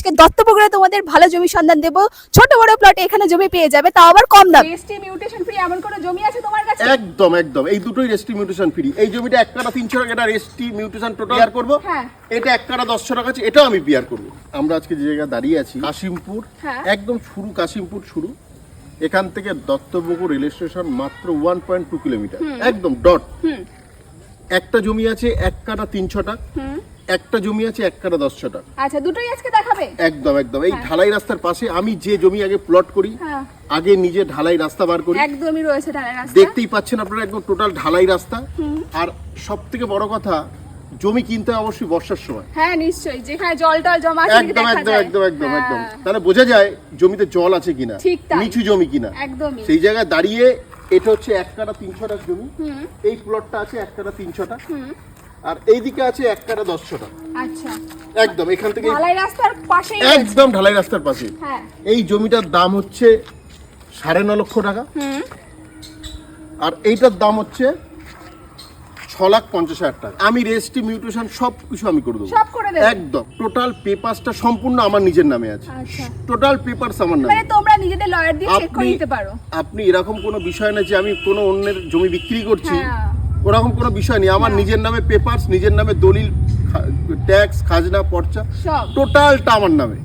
আজকে দত্তপুকুরে তোমাদের ভালো জমি সন্ধান দেবো। ছোট বড় প্লটে এখানে জমি পেয়ে যাবে, তাও আবার কম দাম। রেজিস্ট্রি মিউটেশন ফ্রি এমন কোনো জমি আছে তোমার কাছে? একদম একদম, এই দুটোই রেজিস্ট্রি মিউটেশন ফ্রি। এই জমিটা 1 কাঠা 300 টাকা, এটা রেজিস্ট্রি মিউটেশন টোটাল বিয়ার করব। এটা 1 কাঠা 10 টাকা আছে, এটাও আমি বিয়ার করব। আমরা আজকে যে জায়গায় দাঁড়িয়ে আছি কাশিমপুর, একদম শুরু কাশিমপুর শুরু। এখান থেকে দত্তপুকুর রেল স্টেশন মাত্র 1.2 কিলোমিটার, একদম ডট। একটা জমি আছে 1 কাঠা 300 টাকা, একটা জমি আছে 1 কাঠা 10 টাকা। আচ্ছা, দুটোই আজকে দেখাবে? একদম একদম, এই ঢালাই রাস্তার পাশে। আমি যে জমি আগে প্লট করি, আগে নিজে ঢালাই রাস্তা বার করি। একদমই রয়েছে ঢালাই রাস্তা, দেখতেই পাচ্ছেন আপনারা, একদম টোটাল ঢালাই রাস্তা। আর সবথেকে বড় কথা, জমি কিনতে অবশ্যই বর্ষার সময়। হ্যাঁ নিশ্চয়ই, যেখানে জল টল জমা আছে একদম একদম একদম একদম একদম, তাহলে বোঝা যায় জমিতে জল আছে কিনা, নিচু জমি কিনা। সেই জায়গায় দাঁড়িয়ে এটা হচ্ছে 1 কাঠা 300 টাকা জমি। এই প্লটটা আছে 1 কাঠা 300 টাকা, আর এইদিকে আছে 1 কাঠা 10 টাকা। আচ্ছা, একদম এখান থেকে ঢালাই রাস্তার পাশেই, একদম ঢালাই রাস্তার পাশে। এই জমিটার দাম হচ্ছে 9.5 লক্ষ টাকা, আর এইটার দাম হচ্ছে 6,50,000 টাকা। আমি রেজিস্ট্রি মিউটেশন সব কিছু আমি করে দেবো, একদম। টোটাল পেপারসটা সম্পূর্ণ আমার নিজের নামে আছে। টোটাল পেপারস আমার নামে, মানে তোমরা নিজেদের লয়ার দিয়ে চেক করে নিতে পারো। আপনি এরকম কোনো বিষয় না যে আমি কোনো অন্যের জমি বিক্রি করছি, ওরকম কোনো বিষয় নেই। আমার নিজের নামে পেপারস, নিজের নামে দলিল, ট্যাক্স, খাজনা, পর্চা, টোটালটা আমার নামে।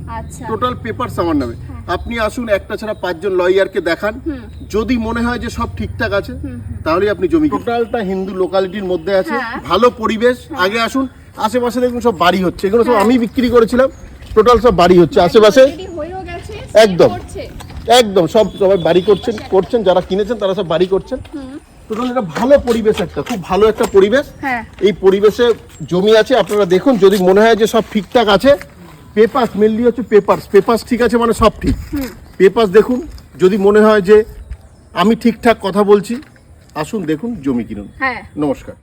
টোটাল পেপারস আমার নামে। আপনি আসুন, একটা ছাড়া 5 জন লয়ারকে দেখান, যদি মনে হয় যে সব ঠিকঠাক আছে তাহলে আপনি জমি। টোটালটা হিন্দু লোকালিটির মধ্যে আছে, ভালো পরিবেশ। আগে আসুন, আশেপাশে দেখুন সব বাড়ি হচ্ছে, এগুলো সব আমি বিক্রি করেছিলাম। টোটাল সব বাড়ি হচ্ছে আশেপাশে, একদম একদম সবাই বাড়ি করছেন, যারা কিনেছেন তারা সব বাড়ি করছেন। টোটাল একটা ভালো পরিবেশ, একটা খুব ভালো একটা পরিবেশ। এই পরিবেশে জমি আছে, আপনারা দেখুন, যদি মনে হয় যে সব ঠিকঠাক আছে। পেপারস মেনলি হচ্ছে পেপারস ঠিক আছে মানে সব ঠিক। পেপারস দেখুন, যদি মনে হয় যে আমি ঠিকঠাক কথা বলছি, আসুন দেখুন, জমি কিনুন। নমস্কার।